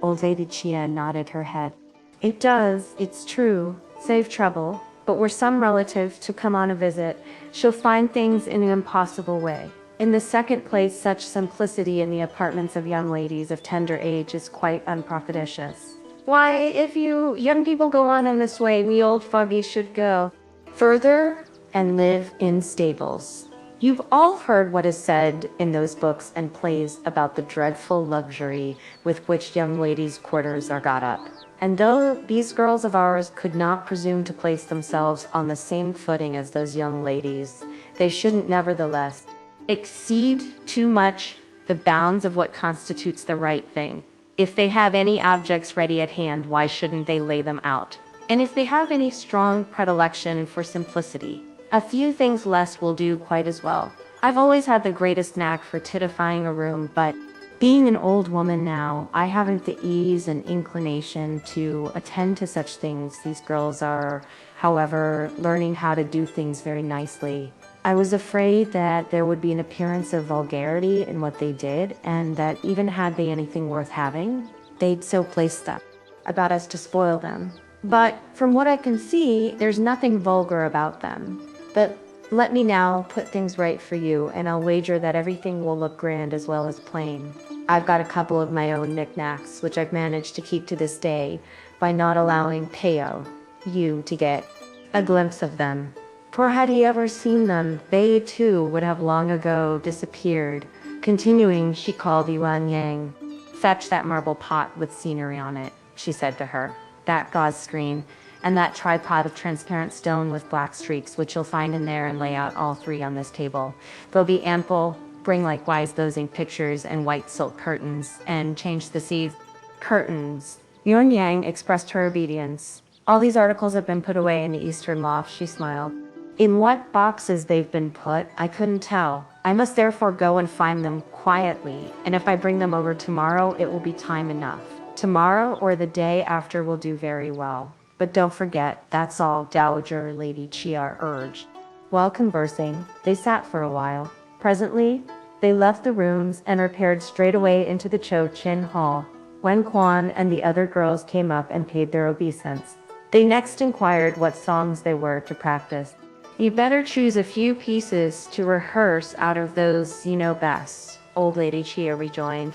Old Lady Chia nodded her head. It does, it's true, save trouble. But were some relative to come on a visit, she'll find things in an impossible way. In the second place, such simplicity in the apartments of young ladies of tender age is quite unpropitious. Why, if you young people go on in this way, we old foggies should go further and live in stables. You've all heard what is said in those books and plays about the dreadful luxury with which young ladies' quarters are got up. And though these girls of ours could not presume to place themselves on the same footing as those young ladies, they shouldn't nevertheless exceed too much the bounds of what constitutes the right thing. If they have any objects ready at hand, why shouldn't they lay them out? And if they have any strong predilection for simplicity, a few things less will do quite as well. I've always had the greatest knack for titifying a room, but being an old woman now, I haven't the ease and inclination to attend to such things. These girls are, however, learning how to do things very nicely. I was afraid that there would be an appearance of vulgarity in what they did, and that even had they anything worth having, they'd so place them about as to spoil them. But from what I can see, there's nothing vulgar about them. But let me now put things right for you, and I'll wager that everything will look grand as well as plain. I've got a couple of my own knickknacks, which I've managed to keep to this day, by not allowing Pao-yü to get a glimpse of them. For had he ever seen them, they too would have long ago disappeared. Continuing, she called Yuan Yang. "Fetch that marble pot with scenery on it," she said to her. "That gauze screen, and that tripod of transparent stone with black streaks, which you'll find in there, and lay out all three on this table. They'll be ample. Bring likewise those ink pictures and white silk curtains, and change the seats." Curtains. Yuan Yang expressed her obedience. "All these articles have been put away in the eastern loft," she smiled. "In what boxes they've been put, I couldn't tell. I must therefore go and find them quietly, and if I bring them over tomorrow, it will be time enough. Tomorrow or the day after will do very well. But don't forget, that's all," Dowager Lady Chia urged. While conversing, they sat for a while. Presently, they left the rooms and repaired straight away into the Cho-Chin Hall, when Quan and the other girls came up and paid their obeisance. They next inquired what songs they were to practice. "You better choose a few pieces to rehearse out of those you know best," old Lady Chia rejoined.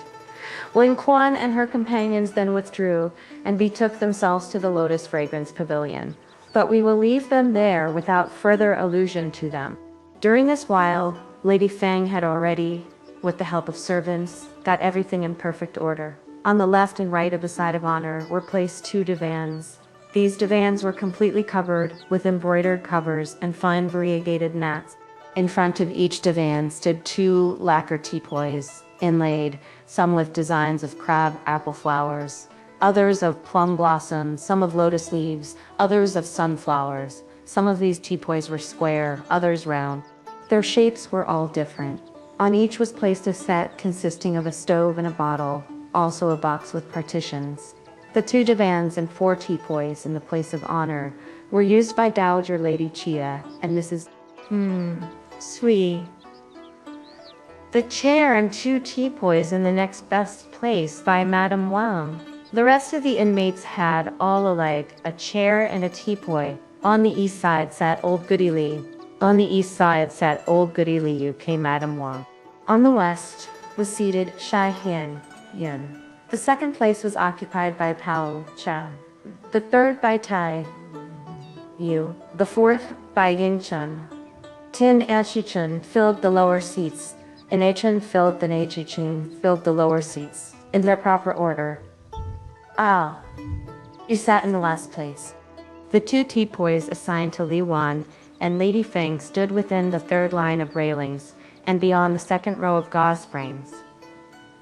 When Quan and her companions then withdrew and betook themselves to the Lotus Fragrance Pavilion. "But we will leave them there without further allusion to them." During this while, Lady Feng had already, with the help of servants, got everything in perfect order. On the left and right of the side of honor were placed 2 divans. These divans were completely covered with embroidered covers and fine variegated mats. In front of each divan stood 2 lacquer teapoys, inlaid, some with designs of crab apple flowers, others of plum blossom, some of lotus leaves, others of sunflowers. Some of these teapoys were square, others round. Their shapes were all different. On each was placed a set consisting of a stove and a bottle, also a box with partitions. The 2 divans and 4 teapoys in the place of honor were used by Dowager Lady Chia and Mrs. Sui. The chair and 2 teapoys in the next best place by Madame Wang. The rest of the inmates had, all alike, a chair and a teapoy. On the east side sat old Goody Lee. On the east side sat old Goody Lee, came Madame Wang. On the west was seated Shai Hian Yun. The second place was occupied by Pao-yü, the third by Tai-yü, the fourth by Ying-chun. Tin Achi-chun filled the lower seats, and A-chun filled the lower seats, in their proper order. You sat in the last place. The 2 teapoys assigned to Li Wan and Lady Feng stood within the third line of railings, and beyond the second row of gauze frames.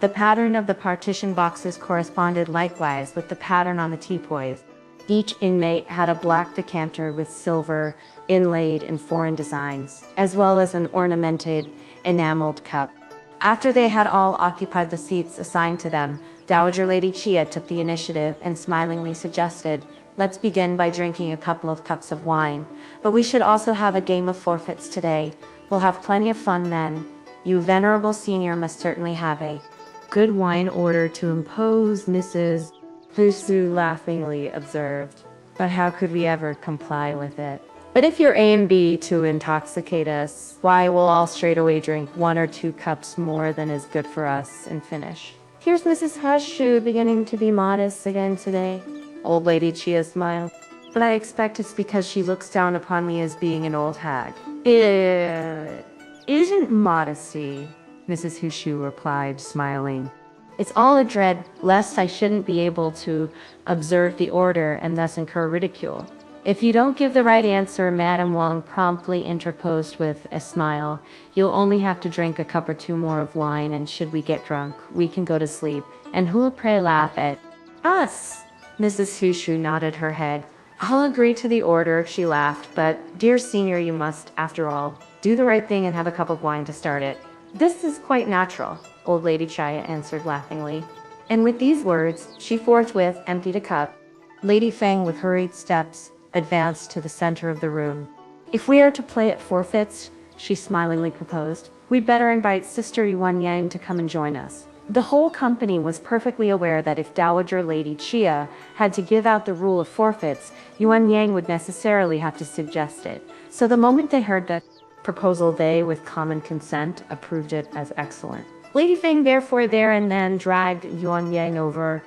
The pattern of the partition boxes corresponded likewise with the pattern on the teapoys. Each inmate had a black decanter with silver inlaid in foreign designs, as well as an ornamented, enameled cup. After they had all occupied the seats assigned to them, Dowager Lady Chia took the initiative and smilingly suggested, "Let's begin by drinking a couple of cups of wine. But we should also have a game of forfeits today. We'll have plenty of fun then. You venerable senior must certainly have a good wine order to impose," Mrs. Husu laughingly observed. "But how could we ever comply with it? But if your aim be to intoxicate us, why, we'll all straightaway drink 1 or 2 cups more than is good for us and finish." Here's Mrs. Husu beginning to be modest again today. Old Lady Chia smiled. "But I expect it's because she looks down upon me as being an old hag." "It isn't modesty," Mrs. Husu replied, smiling. "It's all a dread lest I shouldn't be able to observe the order and thus incur ridicule." "If you don't give the right answer," Madame Wang promptly interposed with a smile, "you'll only have to drink a cup or 2 more of wine, and should we get drunk, we can go to sleep. And who'll pray laugh at us?" Mrs. Husu nodded her head. "I'll agree to the order," she laughed, "but, dear senior, you must, after all, do the right thing and have a cup of wine to start it." "This is quite natural," old Lady Chia answered laughingly. And with these words, she forthwith emptied a cup. Lady Feng, with hurried steps, advanced to the center of the room. "If we are to play at forfeits," she smilingly proposed, "we'd better invite Sister Yuan Yang to come and join us." The whole company was perfectly aware that if Dowager Lady Chia had to give out the rule of forfeits, Yuan Yang would necessarily have to suggest it. So the moment they heard the proposal, they, with common consent, approved it as excellent. Lady Feng therefore there and then dragged Yuan Yang over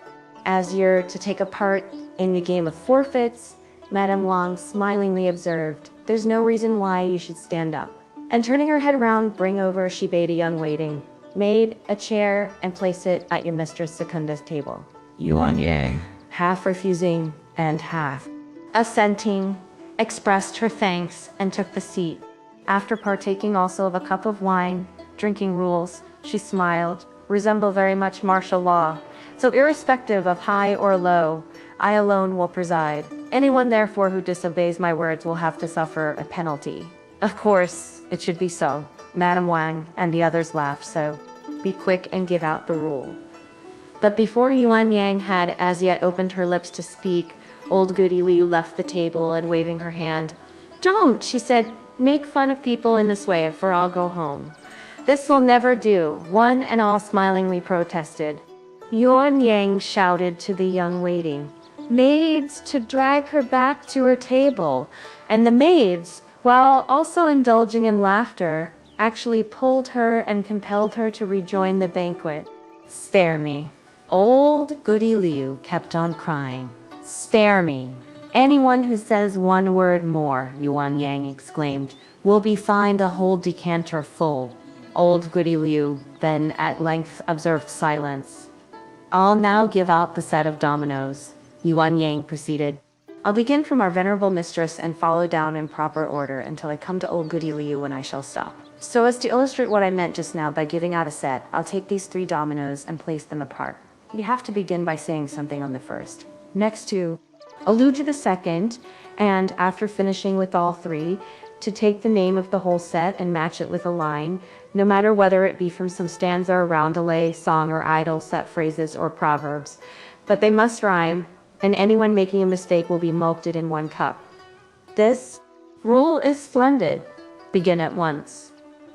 as you're to take a part in the game of forfeits, Madame Wang smilingly observed, there's no reason why you should stand up. And turning her head around, bring over, she bade a young waiting maid a chair and place it at your mistress Secunda's table. Yuan Yang. Half refusing and half assenting, expressed her thanks and took the seat. After partaking also of a cup of wine, drinking rules, she smiled, resemble very much martial law. So irrespective of high or low, I alone will preside. Anyone therefore who disobeys my words will have to suffer a penalty. Of course, it should be so. Madame Wang and the others laughed, so be quick and give out the rule. But before Yuan Yang had as yet opened her lips to speak, old Goody Liu left the table and waving her hand. Don't, she said, make fun of people in this way, for I'll go home. This will never do, one and all smilingly protested. Yuan Yang shouted to the young waiting maids to drag her back to her table, and the maids, while also indulging in laughter, actually pulled her and compelled her to rejoin the banquet. Spare me. Old Goody Liu kept on crying. Spare me. Anyone who says one word more, Yuan Yang exclaimed, will be fined a whole decanter full. Old Goody Liu then at length observed silence. I'll now give out the set of dominoes, Yuan Yang proceeded. I'll begin from our venerable mistress and follow down in proper order until I come to old Goody Liu, when I shall stop. So as to illustrate what I meant just now by giving out a set, I'll take these 3 dominoes and place them apart. You have to begin by saying something on the first. Next to allude to the second, and after finishing with all 3, to take the name of the whole set and match it with a line, no matter whether it be from some stanza or roundelay, song or idle, set phrases or proverbs. But they must rhyme, and anyone making a mistake will be mulcted in 1 cup. This rule is splendid. Begin at once,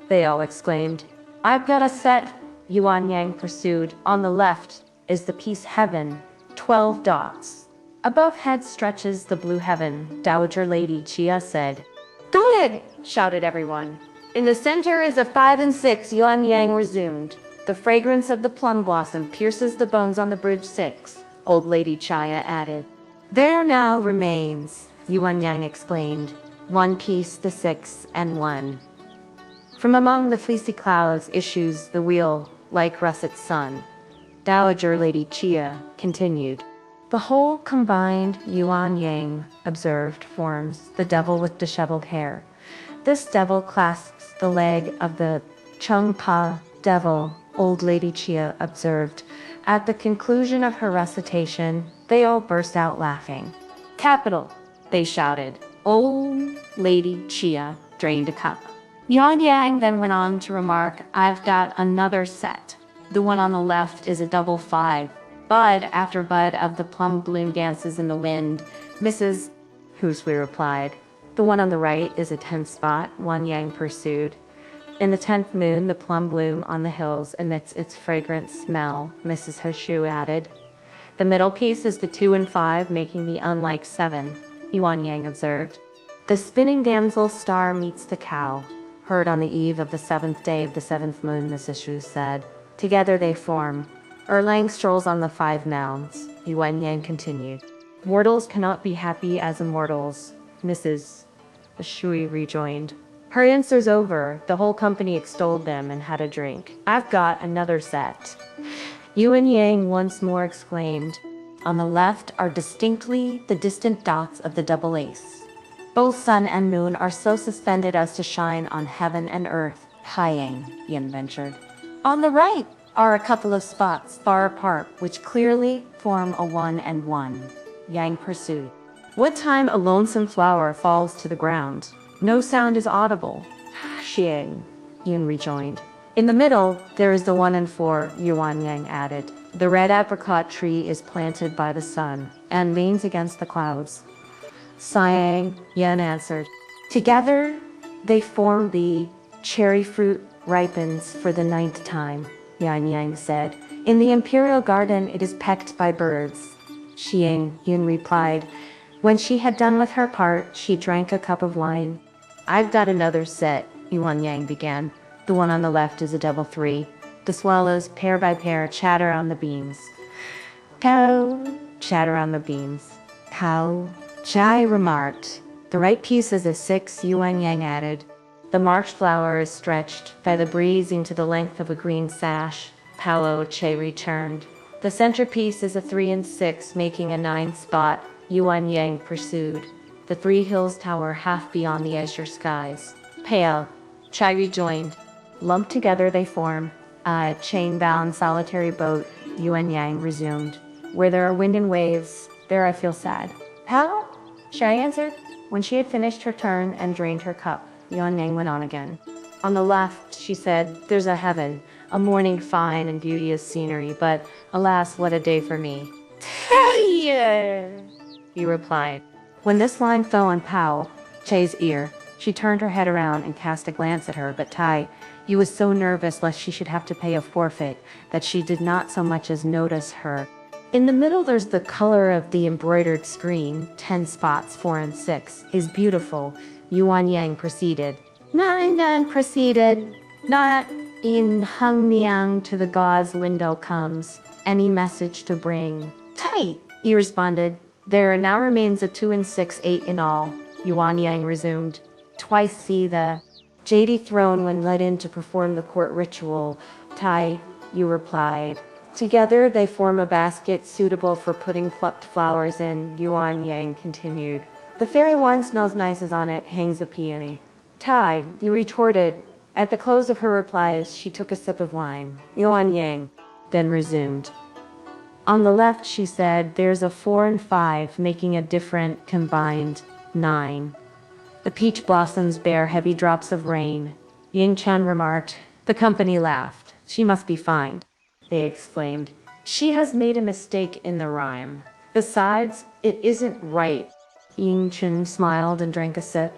they all exclaimed. I've got a set, Yuan Yang pursued. On the left is the piece heaven, 12 dots. Above head stretches the blue heaven, Dowager Lady Chia said. Good, shouted everyone. In the center is a 5 and 6, Yuan Yang resumed. The fragrance of the plum blossom pierces the bones on the bridge 6, old Lady Chia added. There now remains, Yuan Yang explained, 1 piece, the 6 and 1. From among the fleecy clouds issues the wheel like russet sun. Dowager Lady Chia continued. The whole combined, Yuan Yang observed, forms the devil with disheveled hair. This devil clasps the leg of the Chung Pa devil, old Lady Chia observed. At the conclusion of her recitation, they all burst out laughing. Capital, they shouted. Old Lady Chia drained a cup. Yuan Yang then went on to remark, I've got another set. The one on the left is a double 5. Bud after bud of the plum bloom dances in the wind. Mrs. Husui replied. The one on the right is a 10 spot, Yuan Yang pursued. In the 10th moon, the plum bloom on the hills emits its fragrant smell, Mrs. Husui added. The middle piece is the 2 and 5, making the unlike 7, Yuan Yang observed. The spinning damsel star meets the cow, heard on the eve of the 7th day of the 7th moon, Mrs. Hsu said. Together they form. Erlang strolls on the 5 mounds, Yuan Yang continued. Mortals cannot be happy as immortals, Mrs. Shui rejoined. Her answers over, the whole company extolled them and had a drink. I've got another set, Yuan Yang once more exclaimed. On the left are distinctly the distant dots of the double ace. Both sun and moon are so suspended as to shine on heaven and earth, Haiyang, Yin ventured. On the right are a couple of spots far apart, which clearly form a 1 and 1, Yang pursued. What time a lonesome flower falls to the ground, no sound is audible, Xiang, Yin rejoined. In the middle, there is the 1 and 4, Yuan Yang added. The red apricot tree is planted by the sun, and leans against the clouds. Sighing, Yin answered. Together, they form the cherry fruit ripens for the 9th time, Yuan Yang said. In the imperial garden, it is pecked by birds. Xiang, Yin replied. When she had done with her part, she drank a cup of wine. I've got another set, Yuan Yang began. The one on the left is a double 3. The swallows, pair by pair, chatter on the beams. Cow, chatter on the beams. Cow, Chai remarked. The right piece is a 6, Yuan Yang added. The marked flower is stretched by the breeze into the length of a green sash. Pao-yü returned. The centerpiece is a 3 and 6, making a 9 spot, Yuan Yang pursued. The 3 hills tower half beyond the azure skies. Pale, Chai rejoined. Lumped together they form a chain-bound solitary boat, Yuan Yang resumed. Where there are wind and waves, there I feel sad. How? Chai answered. When she had finished her turn and drained her cup, Yuan Yang went on again. On the left, she said, there's a heaven, a morning fine and beauteous scenery, but alas, what a day for me. Tai-yü, he replied. When this line fell on Chai's ear, she turned her head around and cast a glance at her, but Tai-yü was so nervous lest she should have to pay a forfeit that she did not so much as notice her. In the middle, there's the color of the embroidered screen, 10 spots, 4 and 6, is beautiful, Yuan Yang proceeded. Nan proceeded. Not in Hung Niang to the god's window comes. Any message to bring? Tai, he responded. There now remains a 2 and 6, 8 in all, Yuan Yang resumed. Twice see the jade throne when led in to perform the court ritual, Tai-yü replied. Together they form a basket suitable for putting plucked flowers in, Yuan Yang continued. The fairy wand smells nice as on it hangs a peony. Tai-yü retorted. At the close of her replies, she took a sip of wine. Yuan Yang then resumed. On the left, she said, there's a 4 and 5, making a different combined 9. The peach blossoms bear heavy drops of rain. Ying Chen remarked. The company laughed. She must be fined, they exclaimed. She has made a mistake in the rhyme. Besides, it isn't right. Ying Chen smiled and drank a sip.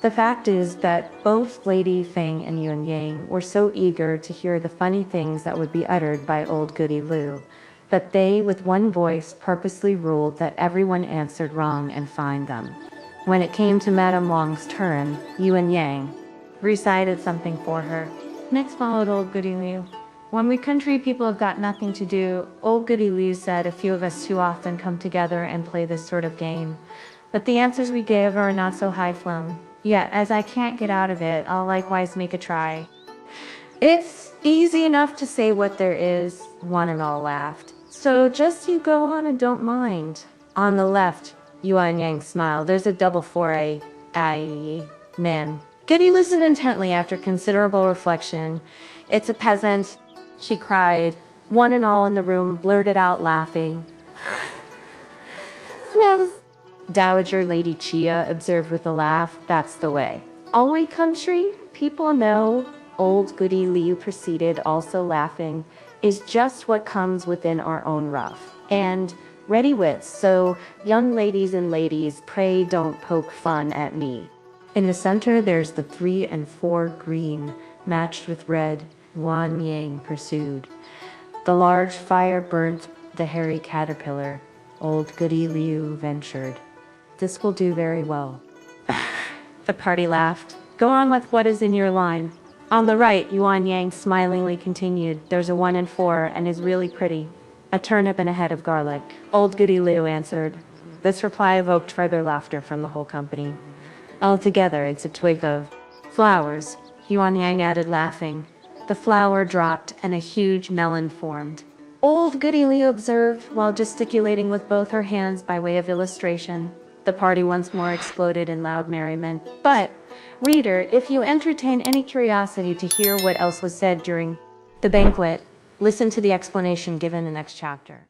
The fact is that both Lady Feng and Yuan Yang were so eager to hear the funny things that would be uttered by old Goody Liu, that they, with one voice, purposely ruled that everyone answered wrong and fined them. When it came to Madame Wang's turn, Yuan Yang recited something for her. Next followed old Goody Liu. When we country people have got nothing to do, old Goody Liu said a few of us too often come together and play this sort of game. But the answers we give are not so high-flown. Yet, as I can't get out of it, I'll likewise make a try. It's easy enough to say what there is, one and all laughed. So just you go on and don't mind. On the left, Yuan Yang smiled. There's a double 4A, man. Goody listened intently after considerable reflection. It's a peasant, she cried. One and all in the room blurted out laughing. Yes. Dowager Lady Chia observed with a laugh, that's the way. All we country people know, old Goody Liu proceeded, also laughing, is just what comes within our own rough and ready wits, so young ladies and ladies, pray don't poke fun at me. In the center there's the 3 and 4 green, matched with red, Yuan Yang pursued. The large fire burnt the hairy caterpillar, old Goody Liu ventured. This will do very well. The party laughed. Go on with what is in your line. On the right, Yuan Yang smilingly continued. There's a 1 and 4 and is really pretty. A turnip and a head of garlic. Old Goody Liu answered. This reply evoked further laughter from the whole company. Altogether, it's a twig of flowers, Yuan Yang added, laughing. The flower dropped and a huge melon formed. Old Goody Liu observed while gesticulating with both her hands by way of illustration. The party once more exploded in loud merriment. But, reader, if you entertain any curiosity to hear what else was said during the banquet, listen to the explanation given in the next chapter.